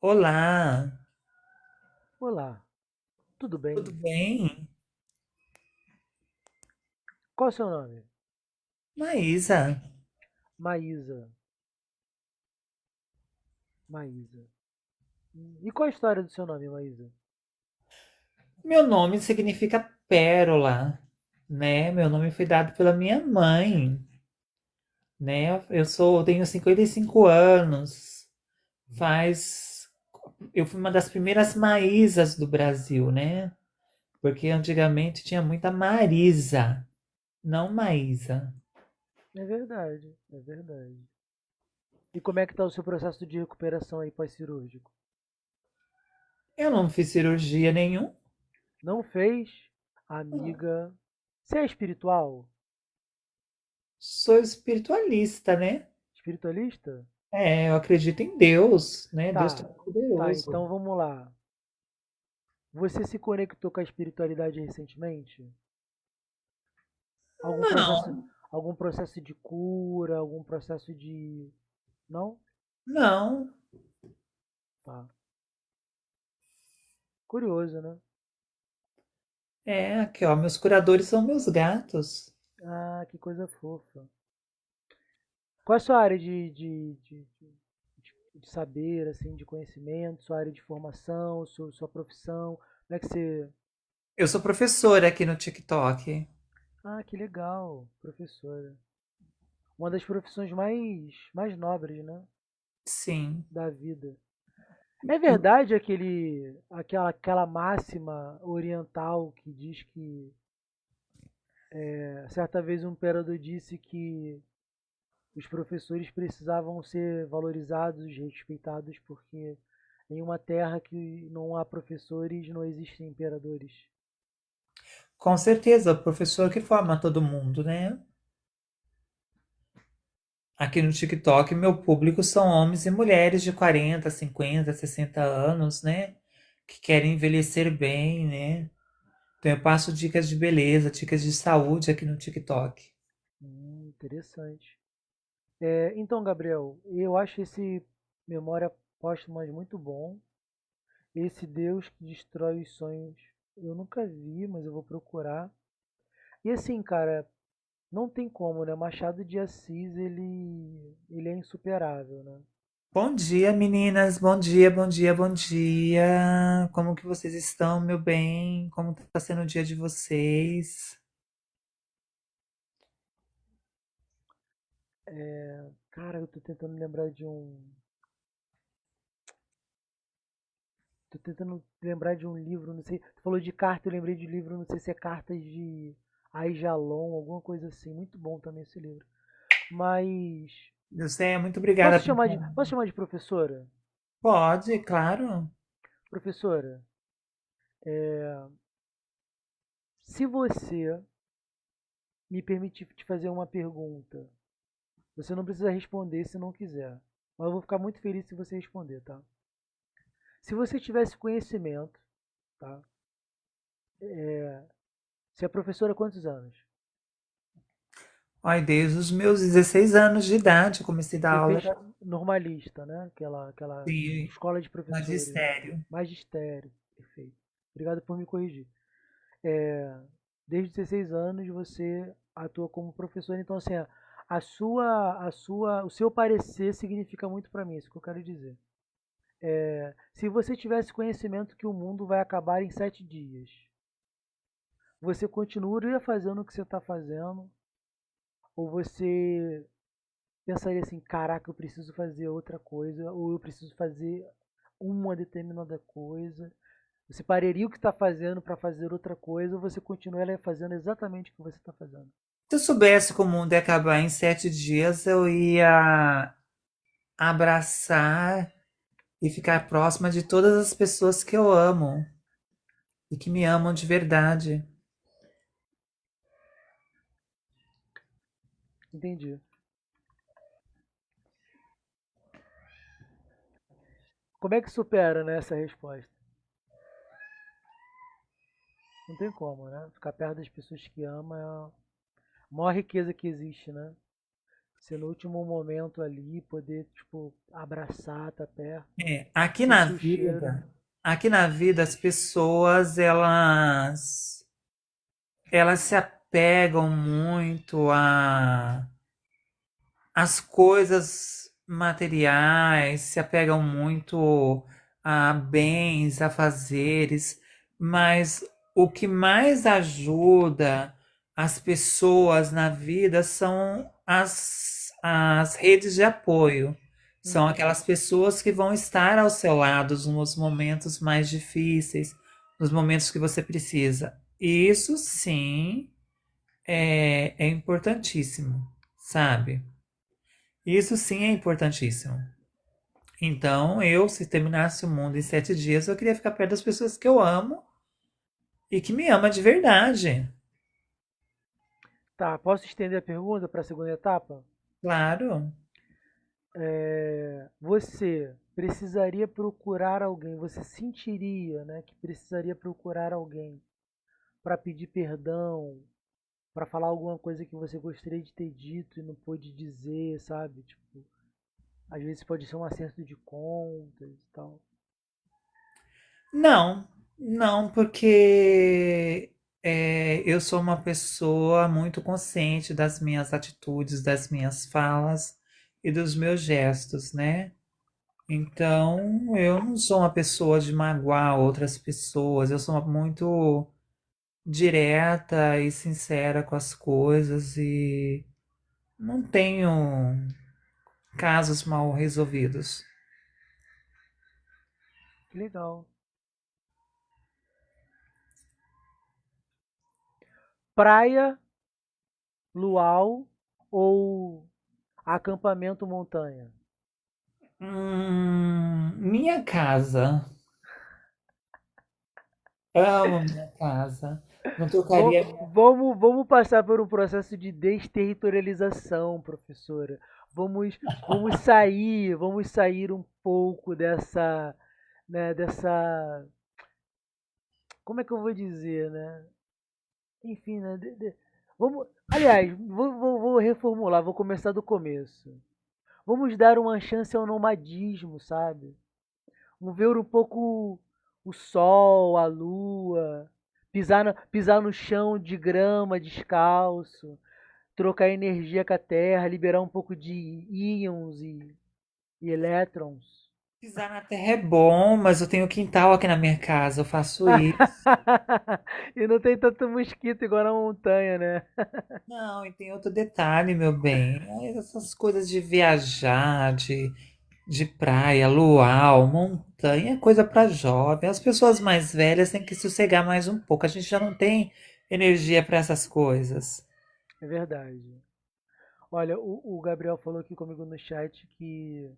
Olá, Olá, tudo tudo bem? bem? Qual é o seu nome? Maísa, Maísa. Maísa. E qual a história do seu nome, Maísa? meu nome significa pérola, né? Meu nome foi dado pela minha mãe, né? Tenho 55 anos. Faz, eu fui uma das primeiras Maísas do Brasil, né? Porque antigamente tinha muita Marisa, não Maísa. É verdade, é verdade. E como é que tá o seu processo de recuperação aí pós-cirúrgico? Eu não fiz cirurgia nenhuma. Não fez? Amiga. Você é espiritual? Sou espiritualista, né? Espiritualista? Eu acredito em Deus, né? Deus Tá, tá, Todo-Poderoso. então vamos lá. Você se conectou com a espiritualidade recentemente? Algum processo, Não, algum processo de cura, algum processo de... Não? não. Tá. Curioso, né? Aqui, ó, meus curadores são meus gatos. Ah, que coisa fofa. Qual é a sua área de saber, assim, de conhecimento, sua área de formação, sua profissão? Como é que você. Eu sou professora aqui no TikTok. Ah, que legal, professora. Uma das profissões mais nobres, né? Sim. Da vida. É verdade aquela máxima oriental que diz que certa vez um imperador disse que os professores precisavam ser valorizados, respeitados, porque em uma terra que não há professores, não existem imperadores. Com certeza, o professor que forma todo mundo, né? Aqui no TikTok, meu público são homens e mulheres de 40, 50, 60 anos, né? Que querem envelhecer bem, né? Então eu passo dicas de beleza, dicas de saúde aqui no TikTok. Interessante. Então, Gabriel, eu acho esse Memória Póstuma muito bom. Esse Deus que destrói os sonhos, eu nunca vi, mas eu vou procurar. E assim, cara, não tem como, né? Machado de Assis, ele é insuperável, né? Bom dia, meninas. Bom dia, bom dia, bom dia. Como que vocês estão, meu bem? Como tá sendo o dia de vocês? Cara, eu tô tentando lembrar de um. Tô tentando lembrar de um livro, não sei. Tu falou de carta, eu lembrei de livro, não sei se é Cartas de Aijalon, alguma coisa assim. Muito bom também esse livro. Mas. José, muito obrigada por. Posso chamar de professora? Pode, claro. Professora, se você me permitir te fazer uma pergunta, você não precisa responder se não quiser. Mas eu vou ficar muito feliz se você responder, tá? Se você tivesse conhecimento, tá? Você é professora há quantos anos? Ai, desde os meus 16 anos de idade, eu comecei a dar Você aula fez normalista, né? Aquela de escola de professores, né? magistério. Magistério, perfeito. Obrigado por me corrigir. Desde 16 anos você atua como professor, então assim, o seu parecer significa muito para mim, isso que eu quero dizer. Se você tivesse conhecimento que o mundo vai acabar em 7 dias, você continuaria fazendo o que você está fazendo? Ou você pensaria assim, caraca, eu preciso fazer outra coisa, ou eu preciso fazer uma determinada coisa? Você pararia o que está fazendo para fazer outra coisa, ou você continuaria fazendo exatamente o que você está fazendo? Se eu soubesse que o mundo ia acabar em 7 dias, eu ia abraçar e ficar próxima de todas as pessoas que eu amo e que me amam de verdade. Entendi. Como é que supera, né, essa resposta? Não tem como, né? Ficar perto das pessoas que ama é a maior riqueza que existe, né? Você no último momento ali poder, tipo, abraçar, tá perto, É, sentir o cheiro. aqui na vida as pessoas elas se apegam muito a as coisas materiais, se apegam muito a bens, a fazeres, mas o que mais ajuda as pessoas na vida são as redes de apoio. São Uhum. aquelas pessoas que vão estar ao seu lado nos momentos mais difíceis, nos momentos que você precisa. Isso sim é importantíssimo, sabe? Isso sim é importantíssimo. Então, se terminasse o mundo em 7 dias, eu queria ficar perto das pessoas que eu amo e que me ama de verdade. Tá, posso estender a pergunta para a segunda etapa? Claro. Você precisaria procurar alguém, você sentiria, né, que precisaria procurar alguém para pedir perdão, para falar alguma coisa que você gostaria de ter dito e não pôde dizer, sabe? Tipo, às vezes pode ser um acerto de contas e tal. Não, não, porque eu sou uma pessoa muito consciente das minhas atitudes, das minhas falas e dos meus gestos, né? Então, eu não sou uma pessoa de magoar outras pessoas, eu sou muito direta e sincera com as coisas e não tenho casos mal resolvidos. Que legal. Praia, luau ou acampamento montanha? Minha casa. Amo minha casa. Não trocaria minha. Vamos passar por um processo de desterritorialização, professora. Vamos, vamos sair um pouco dessa, né, dessa, como é que eu vou dizer, né? Enfim, né? Vamos, aliás, vou reformular, vou começar do começo. Vamos dar uma chance ao nomadismo, sabe? Vamos ver um pouco o sol, a lua, pisar no chão de grama descalço, trocar energia com a terra, liberar um pouco de íons e elétrons. Pisar na terra é bom, mas eu tenho quintal aqui na minha casa, eu faço isso. E não tem tanto mosquito igual na montanha, né? Não, e tem outro detalhe, meu bem. Essas coisas de viajar, de praia, luau, montanha, é coisa para jovem. As pessoas mais velhas têm que sossegar mais um pouco. A gente já não tem energia para essas coisas. É verdade. Olha, o Gabriel falou aqui comigo no chat que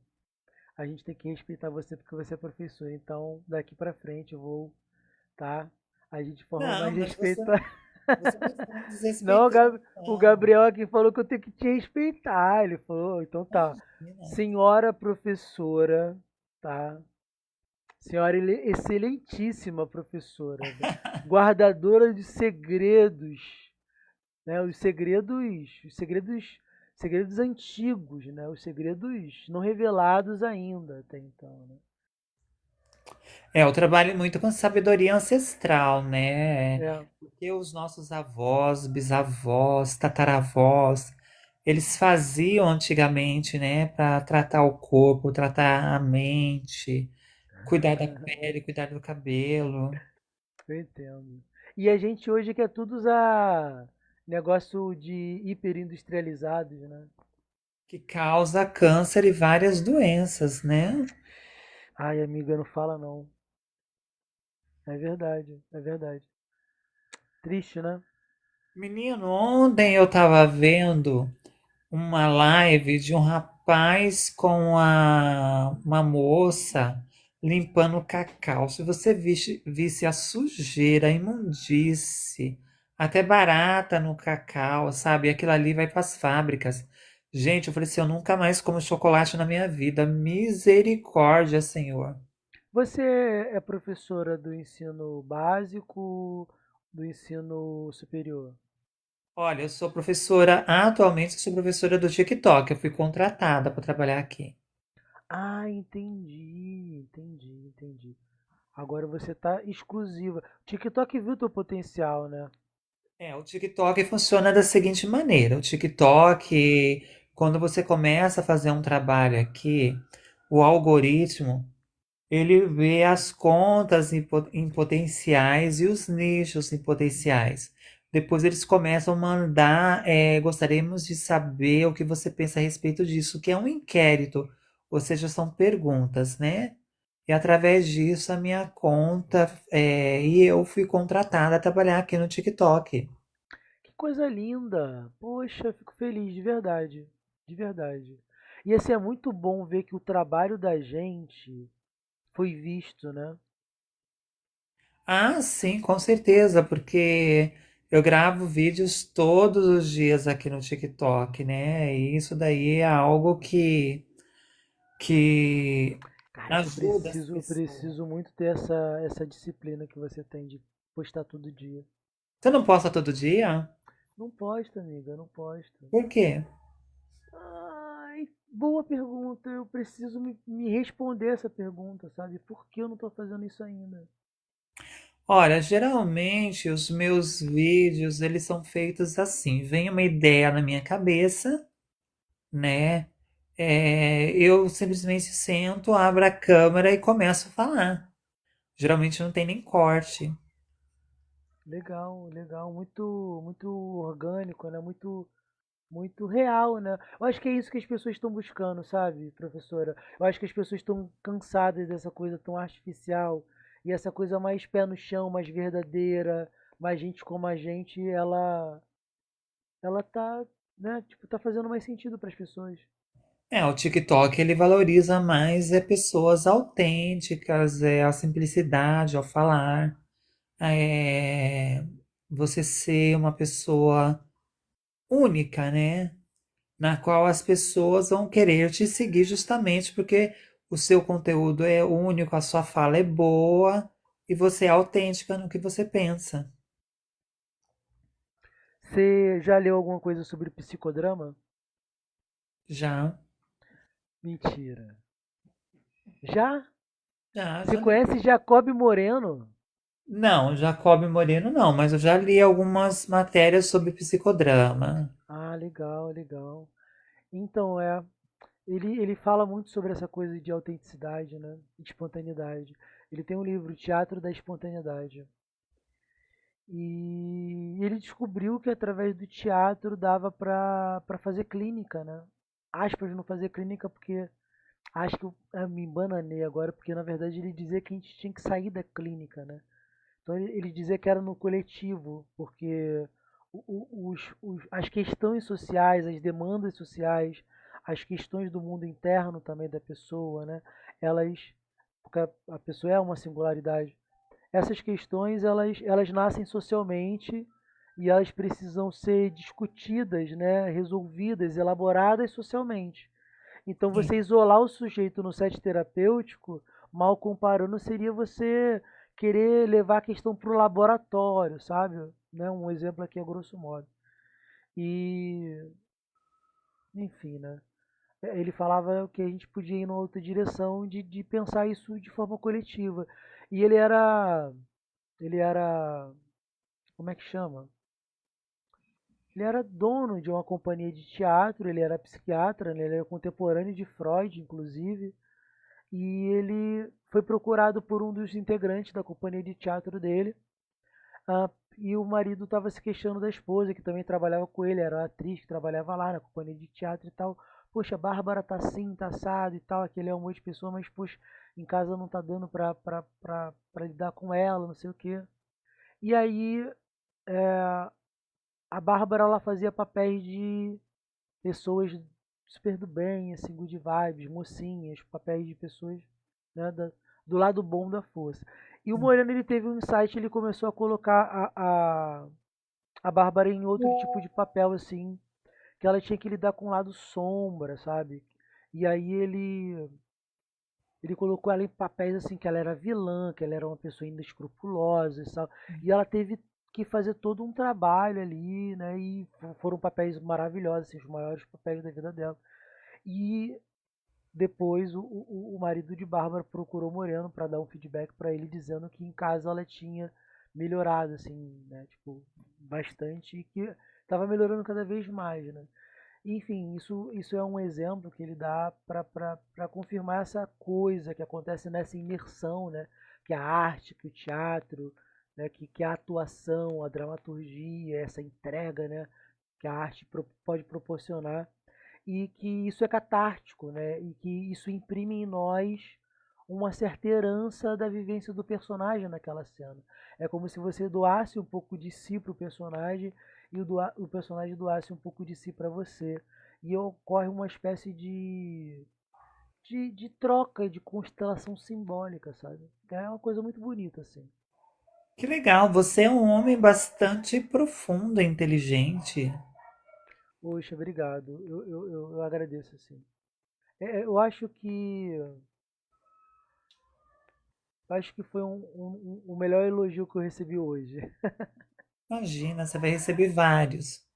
a gente tem que respeitar você porque você é professor. Então, daqui pra frente eu vou, tá? A gente forma Não, mais mas respeito. você não está me Não, desrespeitando, O não. Gabriel aqui falou que eu tenho que te respeitar. Ele falou, então tá. Imagina. Senhora professora, tá? Senhora excelentíssima professora, guardadora de segredos, né? Segredos antigos, né? Os segredos não revelados ainda até então, né? Eu trabalho muito com sabedoria ancestral, né? É, Porque os nossos avós, bisavós, tataravós, eles faziam antigamente, né, para tratar o corpo, tratar a mente, cuidar da pele, cuidar do cabelo, eu entendo. E a gente hoje quer tudo usar negócio de hiperindustrializados, né? que causa câncer e várias doenças, né? Ai, amiga, não fala não. É verdade, é verdade. Triste, né? Menino, ontem eu estava vendo uma live de um rapaz com uma moça limpando o cacau. Se você visse a sujeira, a imundície, até barata no cacau, sabe? Aquilo ali vai para as fábricas. Gente, eu falei assim, eu nunca mais como chocolate na minha vida. Misericórdia, Senhor. Você é professora do ensino básico, do ensino superior? Olha, eu sou professora, atualmente eu sou professora do TikTok, eu fui contratada para trabalhar aqui. Ah, entendi. Agora você tá exclusiva. TikTok viu teu potencial, né? O TikTok funciona da seguinte maneira: o TikTok, quando você começa a fazer um trabalho aqui, o algoritmo ele vê as contas em potenciais e os nichos em potenciais. Depois eles começam a mandar, gostaríamos de saber o que você pensa a respeito disso, que é um inquérito, ou seja, são perguntas, né? E através disso a minha conta, e eu fui contratada a trabalhar aqui no TikTok. Que coisa linda! Poxa, fico feliz, de verdade. De verdade. E assim, é muito bom ver que o trabalho da gente foi visto, né? Ah, sim, com certeza, porque eu gravo vídeos todos os dias aqui no TikTok, né? E isso daí é algo que Cara, ajuda as eu pessoas. preciso muito ter essa disciplina que você tem de postar todo dia. Você não posta todo dia? Não posta, amiga, não posta. Por quê? Ai, boa pergunta. Eu preciso me responder essa pergunta, sabe? Por que eu não tô fazendo isso ainda? Olha, geralmente os meus vídeos, eles são feitos assim, vem uma ideia na minha cabeça, né? Eu simplesmente sento, abro a câmera e começo a falar. Geralmente não tem nem corte. Legal, legal. Muito orgânico, né? Muito real, né? Eu acho que é isso que as pessoas estão buscando, sabe, professora? Eu acho que as pessoas estão cansadas dessa coisa tão artificial e essa coisa mais pé no chão, mais verdadeira, mais gente como a gente, ela tá, né, tipo, tá fazendo mais sentido para as pessoas. O TikTok ele valoriza mais pessoas autênticas, a simplicidade ao falar, é, você ser uma pessoa única, né? Na qual as pessoas vão querer te seguir justamente porque o seu conteúdo é único, a sua fala é boa e você é autêntica no que você pensa. Você já leu alguma coisa sobre psicodrama? Já, Mentira. Já? já, Você já li. conhece Jacob Moreno? Não, Jacob Moreno não, mas eu já li algumas matérias sobre psicodrama. Ah, legal, legal. Então, ele fala muito sobre essa coisa de autenticidade, né? De espontaneidade. Ele tem um livro, Teatro da Espontaneidade. E ele descobriu que através do teatro dava para fazer clínica, né? Aspas, não fazer clínica porque acho que eu me embananei agora, porque na verdade ele dizia que a gente tinha que sair da clínica, né? Então ele dizia que era no coletivo, porque as questões sociais, as demandas sociais, as questões do mundo interno também da pessoa, né? Elas, porque a pessoa é uma singularidade, essas questões elas nascem socialmente e elas precisam ser discutidas, né? Resolvidas, elaboradas socialmente. Então, Sim, você isolar o sujeito no set terapêutico, mal comparando, seria você querer levar a questão para o laboratório, sabe? Né? Um exemplo aqui a grosso modo. E, enfim, né? Ele falava que a gente podia ir numa outra direção de pensar isso de forma coletiva. E ele era, como é que chama? Ele era dono de uma companhia de teatro, ele era psiquiatra, né? Ele era contemporâneo de Freud, inclusive. E ele foi procurado por um dos integrantes da companhia de teatro dele. ah, e o marido estava se queixando da esposa, que também trabalhava com ele, era uma atriz que trabalhava lá na companhia de teatro e tal. Poxa, a Bárbara tá assim, tá assado e tal, aquele é um monte de pessoa, mas poxa, em casa não tá dando pra lidar com ela, não sei o quê. E aí a Bárbara ela fazia papéis de pessoas super do bem, assim, good vibes, mocinhas, papéis de pessoas, né, do lado bom da força. E o Moreno ele teve um insight, ele começou a colocar a Bárbara em outro tipo de papel, assim, que ela tinha que lidar com o lado sombra, sabe? E aí ele colocou ela em papéis assim, que ela era vilã, que ela era uma pessoa ainda escrupulosa e tal. E ela teve que fazer todo um trabalho ali, né? E foram papéis maravilhosos, assim, os maiores papéis da vida dela. E depois o marido de Bárbara procurou Moreno para dar um feedback para ele dizendo que em casa ela tinha melhorado, assim, né? Tipo, bastante e que estava melhorando cada vez mais, né? Enfim, isso é um exemplo que ele dá para confirmar essa coisa que acontece nessa imersão, né? Que a arte, que o teatro, né? Que a atuação, a dramaturgia, essa entrega, né? Que a arte pode proporcionar e que isso é catártico, né? E que isso imprime em nós uma certa herança da vivência do personagem naquela cena. É como se você doasse um pouco de si para o personagem e o personagem doasse um pouco de si para você. E ocorre uma espécie de troca, de constelação simbólica, sabe? É uma coisa muito bonita, assim. Que legal, você é um homem bastante profundo e inteligente. Poxa, obrigado. Eu agradeço, assim. Eu acho que foi o melhor elogio que eu recebi hoje. Imagina, você vai receber vários.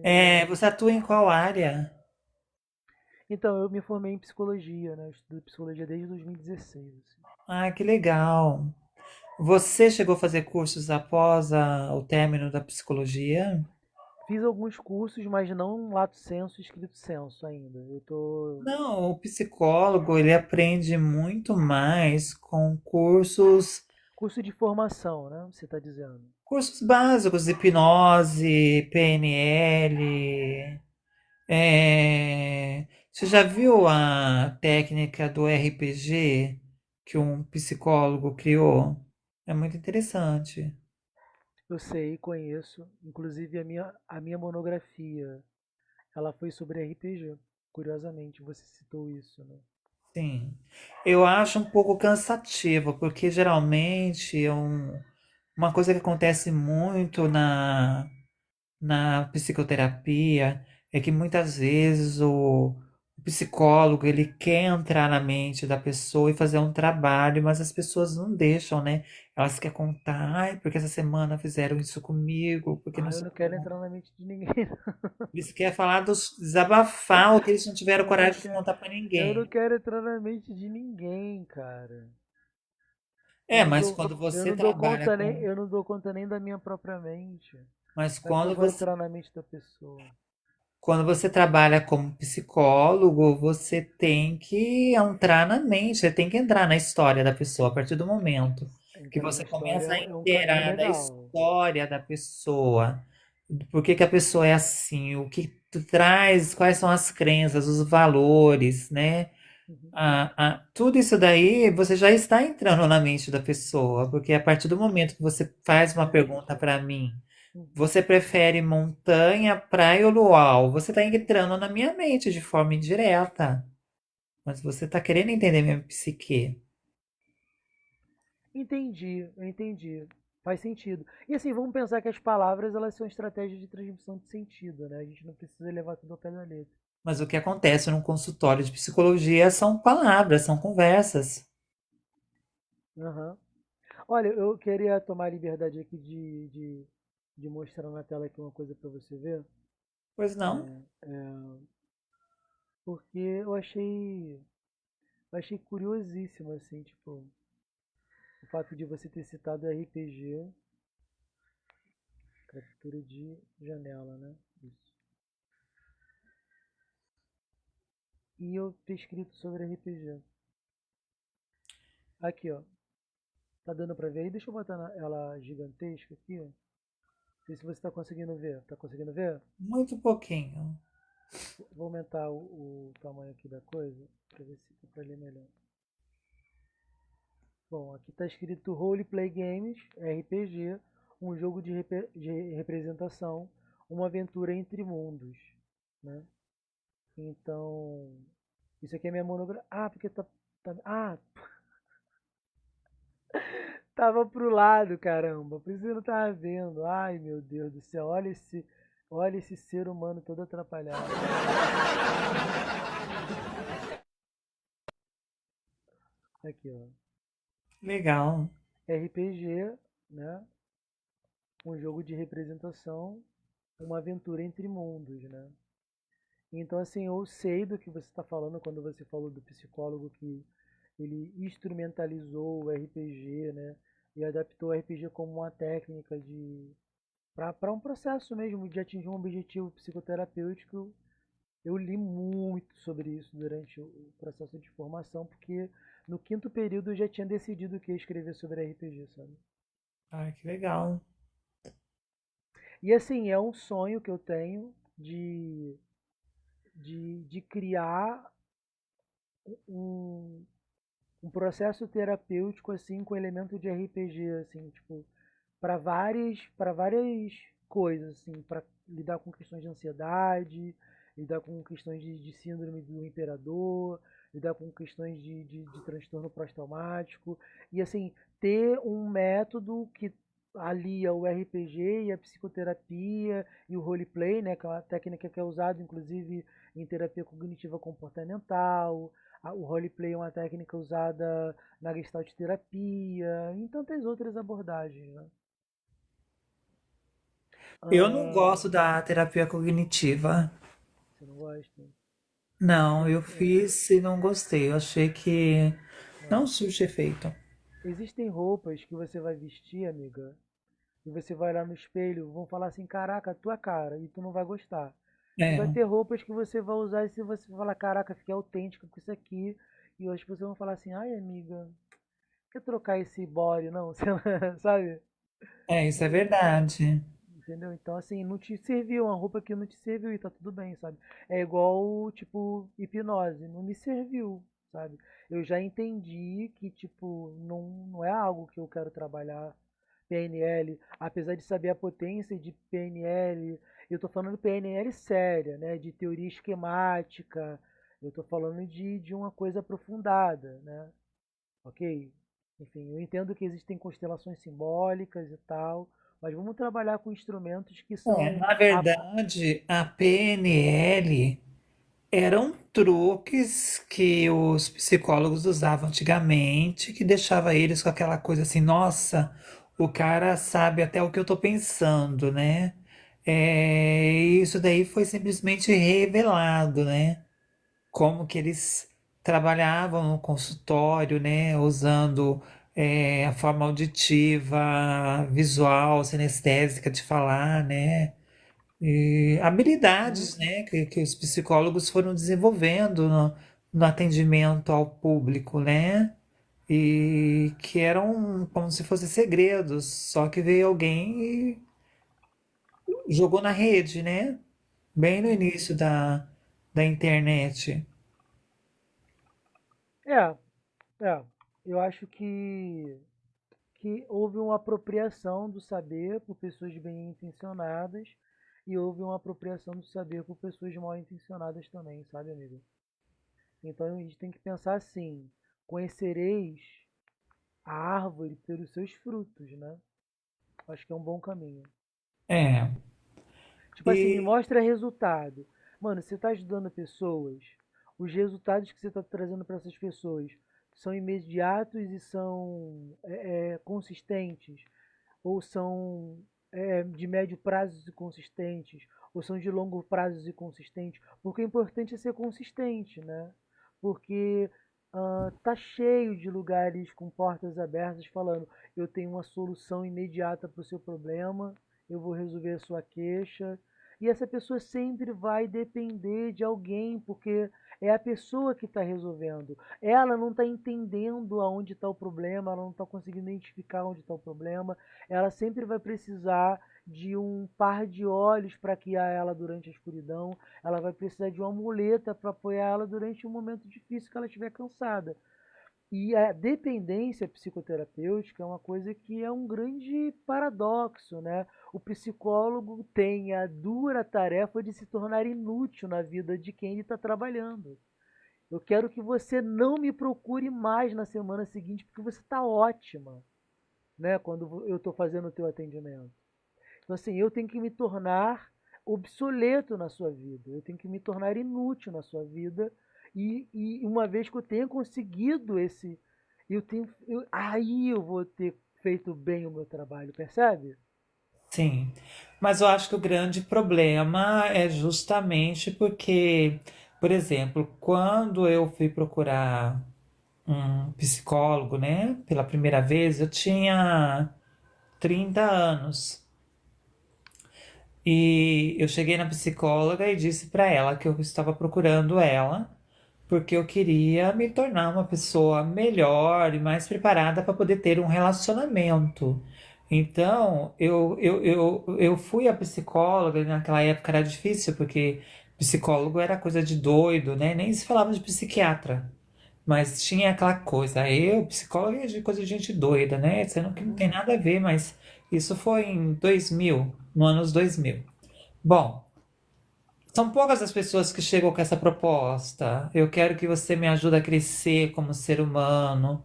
É, Você atua em qual área? então, eu me formei em psicologia, né? Eu estudo psicologia desde 2016, assim. Ah, que legal. Você chegou a fazer cursos após o término da psicologia? Fiz alguns cursos, mas não lato sensu e escrito sensu ainda. Eu tô Não, o psicólogo ele aprende muito mais com curso de formação, né? Você está dizendo? cursos básicos, hipnose, PNL. Você já viu a técnica do RPG que um psicólogo criou? É muito interessante. Eu sei, conheço. Inclusive a minha monografia, ela foi sobre RPG. Curiosamente, você citou isso, né? Sim. Eu acho um pouco cansativo, porque geralmente uma coisa que acontece muito na psicoterapia é que muitas vezes o psicólogo ele quer entrar na mente da pessoa e fazer um trabalho, mas as pessoas não deixam, né? Elas querem contar, ai, porque essa semana fizeram isso comigo, porque não Ah, eu sei não o que quero lá. entrar na mente de ninguém. Eles querem falar desabafar o que eles não tiveram Eu não coragem de quero, contar pra eu não ninguém. quero entrar na mente de ninguém, cara. Eu É, não mas dou, quando eu você não dou trabalha conta nem, com. eu não dou conta nem da minha própria mente. Mas Como é que eu quando vou você entrar na mente da pessoa? Quando você trabalha como psicólogo, você tem que entrar na mente, você tem que entrar na história da pessoa a partir do momento que Entrar na você história começa a é um caminho inteirar da legal. história da pessoa, por que que a pessoa é assim, o que traz, quais são as crenças, os valores, né? Uhum. Tudo isso daí você já está entrando na mente da pessoa, porque a partir do momento que você faz uma pergunta Entendi. para mim, Uhum. você prefere montanha, praia ou luau? Você está entrando na minha mente de forma indireta, mas você está querendo entender minha psique. Entendi, eu entendi. Faz sentido. E assim, vamos pensar que as palavras elas são estratégias de transmissão de sentido, né? A gente não precisa levar tudo ao pé da letra. Mas o que acontece num consultório de psicologia são palavras, são conversas. Aham. Olha, eu queria tomar a liberdade aqui de mostrar na tela aqui uma coisa para você ver, Pois não? porque eu achei curiosíssimo, assim, tipo, o fato de você ter citado RPG, captura de janela, né? Isso. E eu ter escrito sobre RPG. Aqui, ó. Tá dando pra ver aí? Deixa eu botar ela gigantesca aqui, ó. Não sei se você tá conseguindo ver. Tá conseguindo ver? Muito pouquinho. Vou aumentar o tamanho aqui da coisa pra ver se dá pra ler melhor. Bom, aqui tá escrito Role Play Games, RPG, um jogo de representação, uma aventura entre mundos, né? Então, isso aqui é minha monografia. Ah, porque ah, tava pro lado, caramba. Por isso eu não tava vendo. Ai, meu Deus do céu. Olha esse ser humano todo atrapalhado. Aqui, ó. Legal. RPG. né? Um jogo de representação, uma aventura entre mundos, né? Então, assim, eu sei do que você está falando quando você falou do psicólogo que ele instrumentalizou o RPG, né? E adaptou o RPG como uma técnica de para um processo mesmo de atingir um objetivo psicoterapêutico. Eu li muito sobre isso durante o processo de formação, porque no quinto período eu já tinha decidido que ia escrever sobre RPG, sabe? Ai, que legal. E assim, é um sonho que eu tenho de criar um, um processo terapêutico assim com elemento de RPG, assim, tipo, para várias coisas, assim, para lidar com questões de ansiedade, lidar com questões de síndrome do imperador, lidar com questões de transtorno pós-traumático, e assim, ter um método que alia o RPG e a psicoterapia e o roleplay, né, que é uma técnica que é usada inclusive em terapia cognitiva comportamental. O roleplay é uma técnica usada na gestalt terapia, e tantas outras abordagens, né? Eu não Ah, gosto da terapia cognitiva. você não gosta? Não, Tem, eu fiz e não gostei. Eu achei que não. não surte efeito. Existem roupas que você vai vestir, amiga, e você vai olhar no espelho, vão falar assim, caraca, a tua cara, e tu não vai gostar. E vai É, ter roupas que você vai usar e se você falar, caraca, fiquei autêntica com isso aqui, e as pessoas vão falar assim, ai amiga, quer trocar esse body, não? Sei lá, sabe? isso é verdade. Entendeu? Então, assim, não te serviu, uma roupa que não te serviu e tá tudo bem, sabe? É igual, tipo, hipnose, não me serviu, sabe? Eu já entendi que, tipo, não é algo que eu quero trabalhar. PNL, apesar de saber a potência de PNL, eu tô falando PNL séria, né? De teoria esquemática, eu tô falando de uma coisa aprofundada, né? Ok? Enfim, eu entendo que existem constelações simbólicas e tal, mas vamos trabalhar com instrumentos que são Na verdade, a PNL eram truques que os psicólogos usavam antigamente, que deixava eles com aquela coisa assim, nossa, o cara sabe até o que eu tô pensando, né? Isso daí foi simplesmente revelado, né? Como que eles trabalhavam no consultório, né? Usando a forma auditiva, visual, sinestésica de falar, né? E habilidades, Hum, né, que os psicólogos foram desenvolvendo no atendimento ao público, né? E que eram como se fossem segredos, só que veio alguém e jogou na rede, né? Bem no uhum. início da internet. É, é. Eu acho que houve uma apropriação do saber por pessoas bem intencionadas e houve uma apropriação do saber por pessoas mal intencionadas também, sabe, amigo? Então a gente tem que pensar assim: conhecereis a árvore pelos seus frutos, né? Acho que é um bom caminho. É. Tipo assim, me E mostra resultado. Mano, você está ajudando pessoas, os resultados que você está trazendo para essas pessoas são imediatos e são consistentes, ou são de médio prazo e consistentes, ou são de longo prazo e consistentes. Porque o importante é ser consistente, né? Porque tá cheio de lugares com portas abertas falando, eu tenho uma solução imediata para o seu problema, eu vou resolver a sua queixa. E essa pessoa sempre vai depender de alguém, porque é a pessoa que está resolvendo. Ela não está entendendo aonde está o problema, ela não está conseguindo identificar onde está o problema. Ela sempre vai precisar de um par de olhos para guiar ela durante a escuridão. Ela vai precisar de uma muleta para apoiar ela durante um momento difícil que ela estiver cansada. E a dependência psicoterapêutica é uma coisa que é um grande paradoxo, né? O psicólogo tem a dura tarefa de se tornar inútil na vida de quem ele está trabalhando. Eu quero que você não me procure mais na semana seguinte, porque você está ótima, né? Quando eu estou fazendo o teu atendimento. Então, assim, eu tenho que me tornar obsoleto na sua vida, eu tenho que me tornar inútil na sua vida, e uma vez que eu tenha conseguido esse, aí eu vou ter feito bem o meu trabalho, percebe? Sim. Mas eu acho que o grande problema é justamente porque, por exemplo, quando eu fui procurar um psicólogo, né, pela primeira vez, eu tinha 30 anos. E eu cheguei na psicóloga e disse para ela que eu estava procurando ela porque eu queria me tornar uma pessoa melhor e mais preparada para poder ter um relacionamento. Então, eu fui a psicóloga, e naquela época era difícil, porque psicólogo era coisa de doido, né? Nem se falava de psiquiatra. Mas tinha aquela coisa, eu, psicólogo é de coisa de gente doida, né? Sendo que não Uhum. tem nada a ver, mas isso foi em 2000, no anos 2000. Bom, são poucas as pessoas que chegam com essa proposta. Eu quero que você me ajude a crescer como ser humano.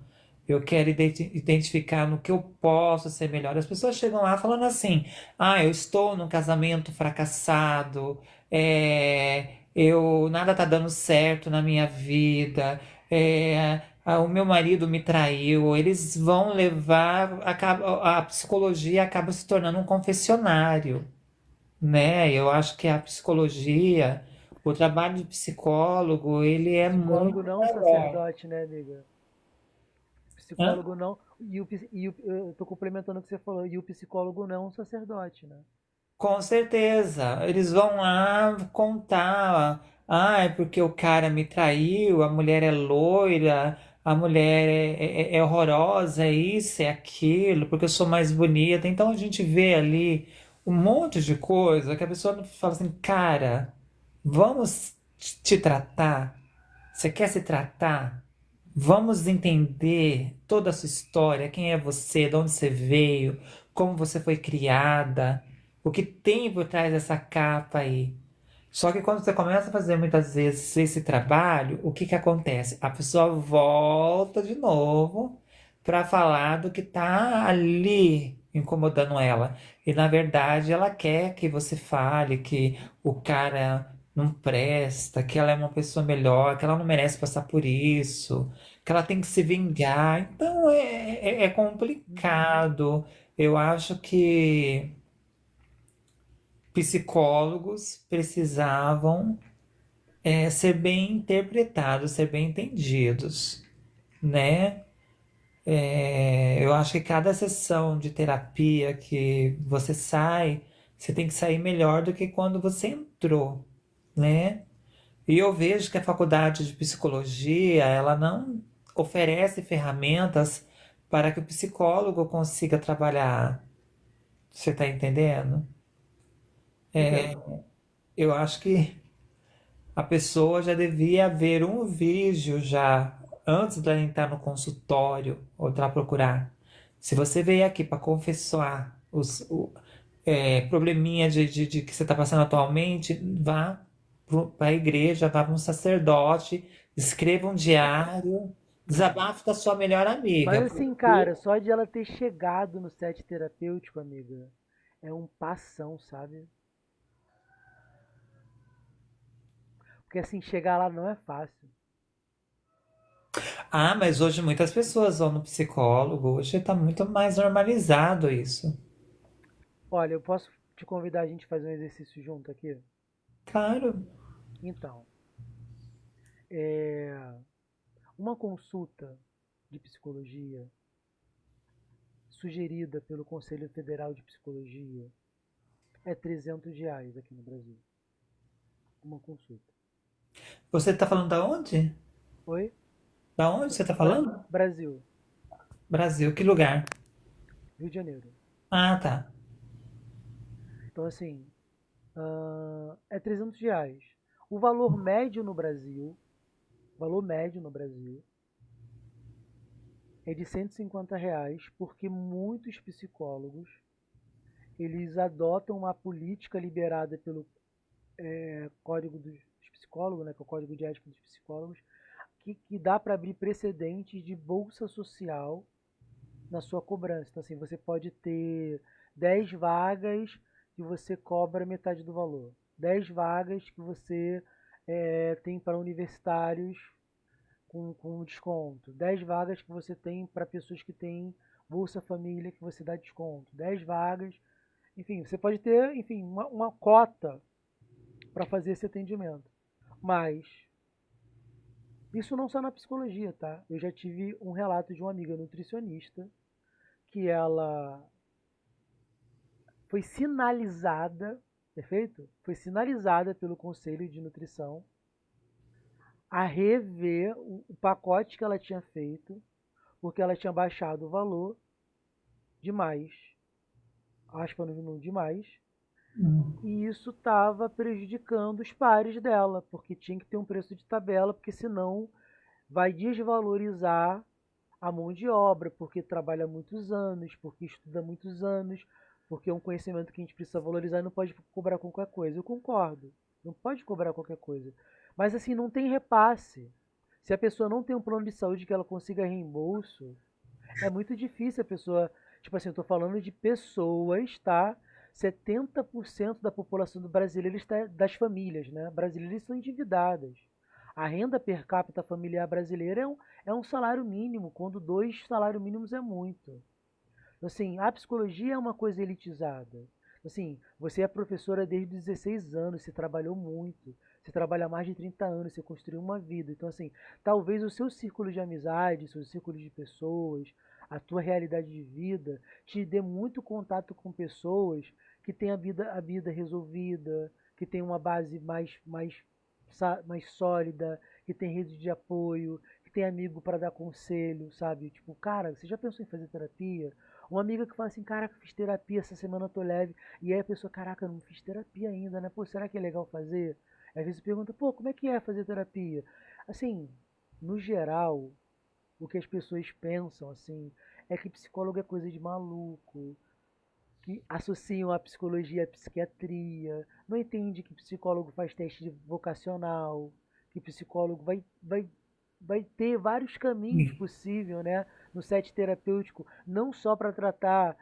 Eu quero identificar no que eu posso ser melhor. As pessoas chegam lá falando assim: ah, eu estou num casamento fracassado, eu nada tá dando certo na minha vida, o meu marido me traiu. Eles vão levar, a psicologia acaba se tornando um confessionário, né? Eu acho que a psicologia, o trabalho de psicólogo, ele é muito Psicólogo não um maior. sacerdote, né, amiga? Hã? Psicólogo não. Eu tô complementando o que você falou. E o psicólogo não é um sacerdote, né? Com certeza. Eles vão lá contar, ah, é porque o cara me traiu, a mulher é loira, a mulher é horrorosa, é isso, é aquilo, porque eu sou mais bonita. Então a gente vê ali um monte de coisa que a pessoa fala assim, cara, vamos te tratar. Você quer se tratar? Vamos entender toda a sua história, quem é você, de onde você veio, como você foi criada, o que tem por trás dessa capa aí. Só que quando você começa a fazer muitas vezes esse trabalho, o que que acontece? A pessoa volta de novo para falar do que tá ali incomodando ela. E na verdade ela quer que você fale que o cara não presta, que ela é uma pessoa melhor, que ela não merece passar por isso, que ela tem que se vingar. Então é Uhum. complicado. Eu acho que psicólogos precisavam ser bem interpretados, ser bem entendidos, né? Eu acho que cada sessão de terapia que você sai, você tem que sair melhor do que quando você entrou, né? E eu vejo que a faculdade de psicologia, ela não oferece ferramentas para que o psicólogo consiga trabalhar. Você está entendendo? Entendo. Eu acho que a pessoa já devia ver um vídeo já antes de ela entrar no consultório ou de ela procurar. Se você veio aqui para confessar probleminha de que você está passando atualmente, vá para a igreja, vá para um sacerdote, escreva um diário, desabafe com a sua melhor Mas amiga. assim, cara, só de ela ter chegado no set terapêutico, amiga, é um passão, sabe? Porque assim, chegar lá não é fácil. Ah, mas hoje muitas pessoas vão no psicólogo, hoje está muito mais normalizado isso. Olha, eu posso te convidar a gente a fazer um exercício junto aqui? Claro. Então, é, uma consulta de psicologia sugerida pelo Conselho Federal de Psicologia é R$ 300 aqui no Brasil. Uma consulta. Você tá falando da onde? Oi? Da onde você tá falando? Brasil, Brasil, que lugar? Rio de Janeiro. Ah, tá. Então, assim, é R$ 300. O valor médio no Brasil, valor médio no Brasil é de R$ 150, porque muitos psicólogos eles adotam uma política liberada pelo Código dos Psicólogos, né, que é o Código de Ética dos Psicólogos, que dá para abrir precedentes de bolsa social na sua cobrança. Então, assim, você pode ter 10 vagas que você cobra metade do valor, 10 vagas que você tem para universitários com desconto, 10 vagas que você tem para pessoas que têm Bolsa Família que você dá desconto, 10 vagas, enfim, você pode ter, enfim, uma cota para fazer esse atendimento. Mas isso não só na psicologia, tá? Eu já tive um relato de uma amiga nutricionista que ela foi sinalizada, perfeito? Foi sinalizada pelo Conselho de Nutrição a rever o pacote que ela tinha feito, porque ela tinha baixado o valor demais, aspa no número demais, Hum. e isso estava prejudicando os pares dela, porque tinha que ter um preço de tabela, porque senão vai desvalorizar a mão de obra, porque trabalha muitos anos, porque estuda muitos anos, porque é um conhecimento que a gente precisa valorizar e não pode cobrar qualquer coisa. Eu concordo, não pode cobrar qualquer coisa. Mas assim, não tem repasse. Se a pessoa não tem um plano de saúde que ela consiga reembolso, é muito difícil a pessoa. Tipo assim, eu tô falando de pessoas, tá? 70% da população do brasileiro está das famílias, né? Brasileiras são endividadas. A renda per capita familiar brasileira é um salário mínimo, quando dois salários mínimos é muito. Assim, a psicologia é uma coisa elitizada. Assim, você é professora desde os 16 anos, você trabalhou muito, você trabalha há mais de 30 anos, você construiu uma vida. Então, assim, talvez o seu círculo de amizade, o seu círculo de pessoas, a tua realidade de vida, te dê muito contato com pessoas que têm a vida resolvida, que têm uma base mais sólida, que tem rede de apoio, que tem amigo para dar conselho, sabe? Tipo, cara, você já pensou em fazer terapia? Uma amiga que fala assim, caraca, fiz terapia, essa semana eu tô leve. E aí a pessoa, caraca, eu não fiz terapia ainda, né? Pô, será que é legal fazer? Às vezes pergunta, pô, como é que é fazer terapia? Assim, no geral, o que as pessoas pensam, assim, é que psicólogo é coisa de maluco, que associam a psicologia à psiquiatria, não entende que psicólogo faz teste vocacional, que psicólogo vai ter vários caminhos possíveis, né, no set terapêutico, não só para tratar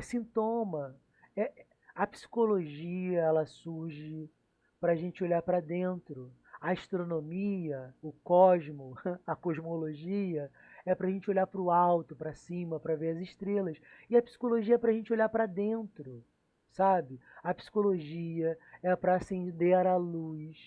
sintoma. É, a psicologia, ela surge para a gente olhar para dentro. A astronomia, o cosmo, a cosmologia, é para a gente olhar para o alto, para cima, para ver as estrelas. E a psicologia é para a gente olhar para dentro, sabe? A psicologia é para acender a luz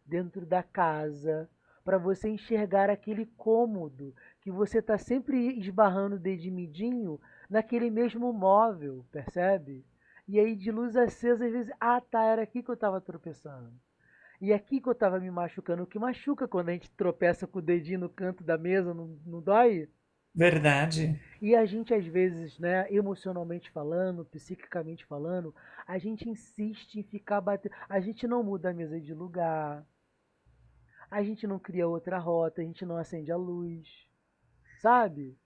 dentro da casa, para você enxergar aquele cômodo que você está sempre esbarrando o dedinho midinho naquele mesmo móvel, percebe? E aí de luz acesa, às vezes, ah tá, era aqui que eu estava tropeçando. E aqui que eu estava me machucando. O que machuca quando a gente tropeça com o dedinho no canto da mesa, não dói? Verdade. E a gente, às vezes, né, emocionalmente falando, psiquicamente falando, a gente insiste em ficar batendo. A gente não muda a mesa de lugar, a gente não cria outra rota, a gente não acende a luz, sabe?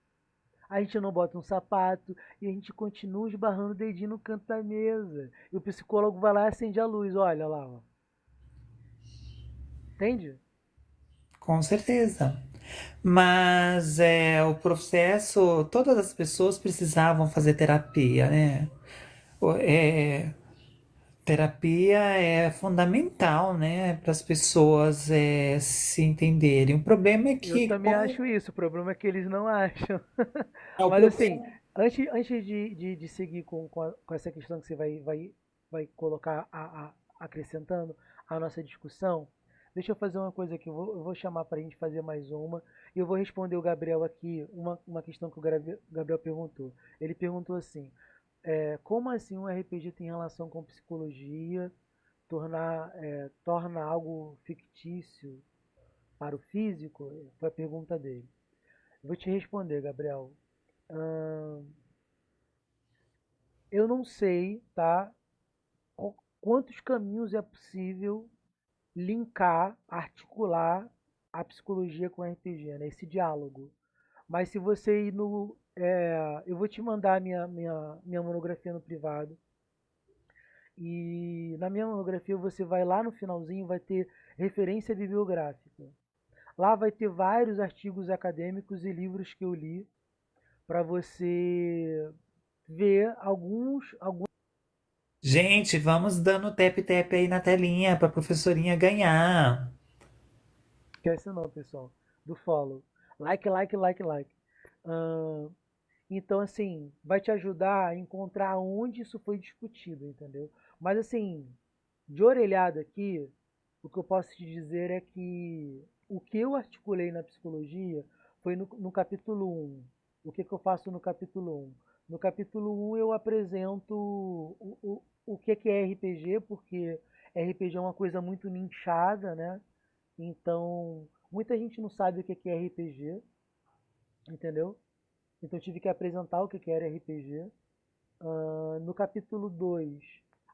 A gente não bota um sapato e a gente continua esbarrando o dedinho no canto da mesa. E o psicólogo vai lá e acende a luz, olha lá, ó. Entende? Com certeza. Mas o processo, todas as pessoas precisavam fazer terapia, né? O- É, terapia é fundamental, né, para as pessoas se entenderem. O problema é Eu que também acho isso, o problema é que eles não acham. o Mas assim, problema. antes de seguir com essa questão que você vai colocar acrescentando a nossa discussão, deixa eu fazer uma coisa aqui. Eu vou chamar para a gente fazer mais uma e eu vou responder o Gabriel aqui uma questão que o Gabriel perguntou. Ele perguntou assim: como assim um RPG tem relação com psicologia, torna algo fictício para o físico? Foi a pergunta dele. Vou te responder, Gabriel. Ahn, eu não sei, tá? Quantos caminhos é possível linkar, articular a psicologia com o RPG, né? Esse diálogo. Mas se você ir no. Eu vou te mandar a minha monografia no privado. E na minha monografia você vai lá no finalzinho, vai ter referência bibliográfica. Lá vai ter vários artigos acadêmicos e livros que eu li para você ver alguns. Gente, vamos dando tap-tap aí na telinha para a professorinha ganhar. Esquece não, pessoal, do follow. Like, like, like, like. Ahn, Então, assim, vai te ajudar a encontrar onde isso foi discutido, entendeu? Mas, assim, de orelhada aqui, o que eu posso te dizer é que o que eu articulei na psicologia foi no capítulo um. O que eu faço no capítulo um? No capítulo um eu apresento o que é RPG, porque RPG é uma coisa muito nichada, né? Então, muita gente não sabe o que é RPG, entendeu? Então eu tive que apresentar o que era RPG. No capítulo 2,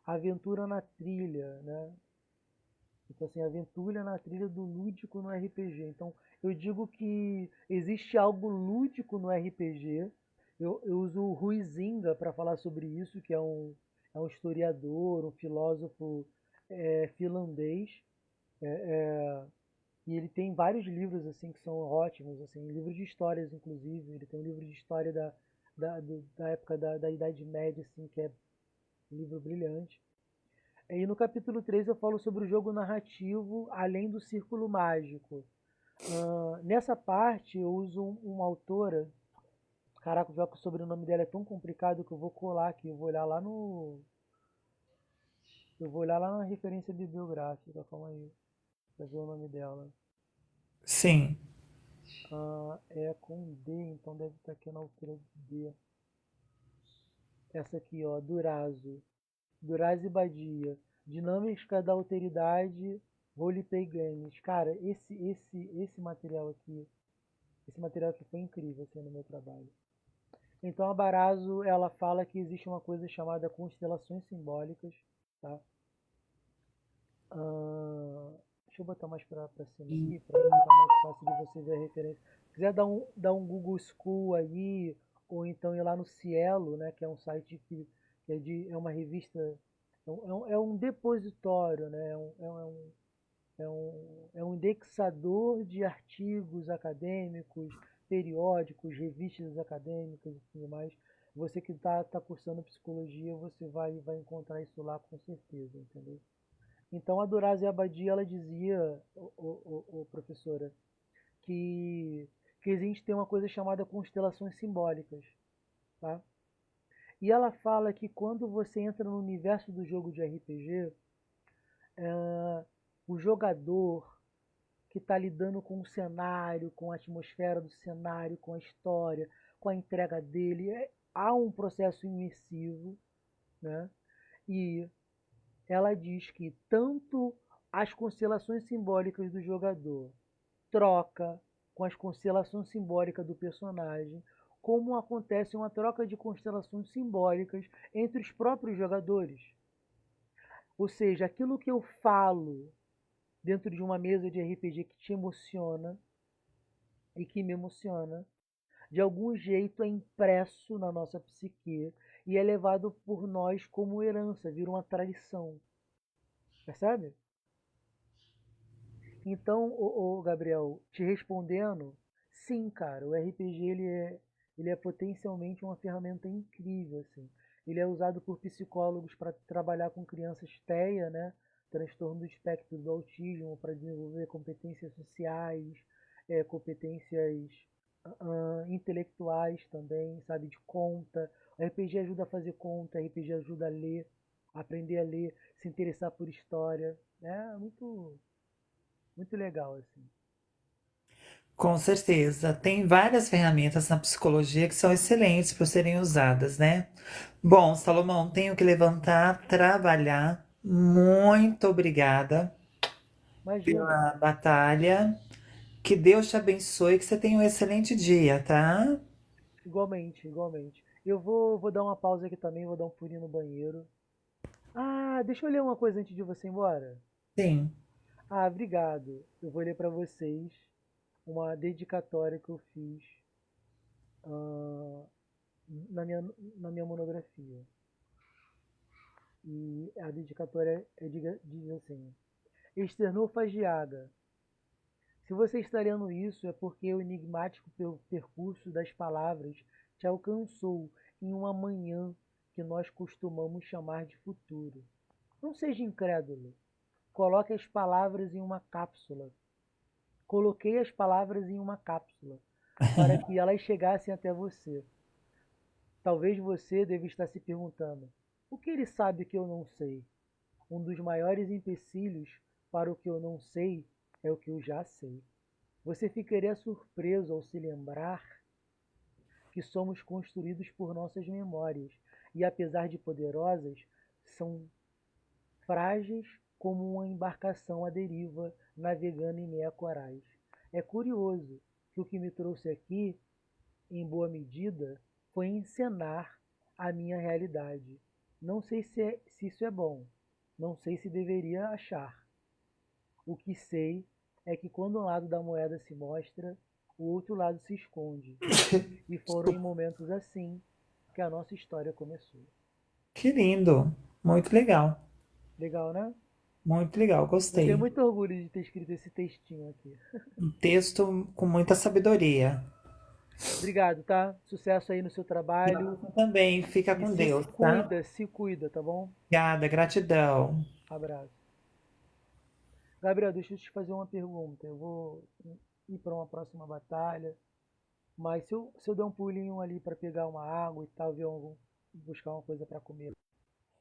Aventura na Trilha, né? Então, assim, aventura na trilha do lúdico no RPG. Então, eu digo que existe algo lúdico no RPG. Eu uso o Huizinga para falar sobre isso, que é um historiador, um filósofo finlandês. E ele tem vários livros assim que são ótimos, assim, livros de histórias, inclusive. Ele tem um livro de história da época da Idade Média, assim, que é um livro brilhante. E no capítulo 3 eu falo sobre o jogo narrativo além do círculo mágico. Nessa parte eu uso uma autora. Caraca, já que o sobrenome dela é tão complicado que eu vou colar aqui. Eu vou olhar lá no. Eu vou olhar lá na referência bibliográfica. Calma aí. Pra ver o nome dela. Sim. É com D, então deve estar aqui na altura de D. Essa aqui, ó. Durazo e Badia. Dinâmica da Alteridade. Roleplay Games. Cara, esse material aqui. Esse material aqui foi incrível assim, no meu trabalho. Então a Barazo ela fala que existe uma coisa chamada constelações simbólicas, tá? Deixa eu botar mais para cima aqui para ficar mais fácil de você ver a referência. Se quiser dar um Google School aí, ou então ir lá no Cielo, né, que é um site que é uma revista, é um depositório, né, é um indexador de artigos acadêmicos, periódicos, revistas acadêmicas e tudo mais. Você que tá cursando psicologia, você vai encontrar isso lá com certeza, entendeu? Então a Durazia Abadia, ela dizia, professora, que, que a gente tem uma coisa chamada constelações simbólicas, tá? E ela fala que quando você entra no universo do jogo de RPG, o jogador que está lidando com o cenário, com a atmosfera do cenário, com a história, com a entrega dele. Há um processo imersivo, né? E ela diz que tanto as constelações simbólicas do jogador troca com as constelações simbólicas do personagem, como acontece uma troca de constelações simbólicas entre os próprios jogadores. Ou seja, aquilo que eu falo dentro de uma mesa de RPG que te emociona e que me emociona, de algum jeito é impresso na nossa psique e é levado por nós como herança, vira uma tradição. Percebe? Então, Gabriel, te respondendo, sim, cara, o RPG ele é potencialmente uma ferramenta incrível, assim. Ele é usado por psicólogos para trabalhar com crianças TEA, né? Transtorno do espectro do autismo, para desenvolver competências sociais, competências intelectuais também, sabe, de conta. O RPG ajuda a fazer conta, o RPG ajuda a ler, a aprender a ler, se interessar por história. É muito legal, assim. Com certeza. Tem várias ferramentas na psicologia que são excelentes para serem usadas, né? Bom, Salomão, tenho que levantar, trabalhar. Muito obrigada Imagina, pela batalha. Que Deus te abençoe, que você tenha um excelente dia, tá? igualmente, igualmente. Vou dar uma pausa aqui também, vou dar um pulinho no banheiro. Ah, deixa eu ler uma coisa antes de você ir embora. Sim. Ah, obrigado. Eu vou ler para vocês uma dedicatória que eu fiz ah, na na minha monografia. E a dedicatória diz assim: Externofagiada. Se você está lendo isso, é porque o enigmático percurso das palavras te alcançou em uma manhã que nós costumamos chamar de futuro. Não seja incrédulo. Coloque as palavras em uma cápsula. Coloquei as palavras em uma cápsula para que elas chegassem até você. Talvez você deva estar se perguntando: o que ele sabe que eu não sei? Um dos maiores empecilhos para o que eu não sei é o que eu já sei. Você ficaria surpreso ao se lembrar que somos construídos por nossas memórias e, apesar de poderosas, são frágeis como uma embarcação à deriva navegando em meia corais. É curioso que o que me trouxe aqui, em boa medida, foi encenar a minha realidade. Não sei se isso é bom, não sei se deveria achar. O que sei é que quando um lado da moeda se mostra, o outro lado se esconde. E foram em Desculpa. momentos assim que a nossa história começou. Que lindo. Muito legal. Legal, né? Muito legal, Eu tenho gostei. muito orgulho de ter escrito esse textinho aqui. Um texto com muita sabedoria. Obrigado, tá? Sucesso aí no seu trabalho. Você também fica E com Deus, tá? se cuida, tá bom? Obrigada, gratidão. Abraço. Gabriel, deixa eu te fazer uma pergunta. Eu vou ir para uma próxima batalha, mas se eu der um pulinho ali para pegar uma água e tal, buscar uma coisa para comer,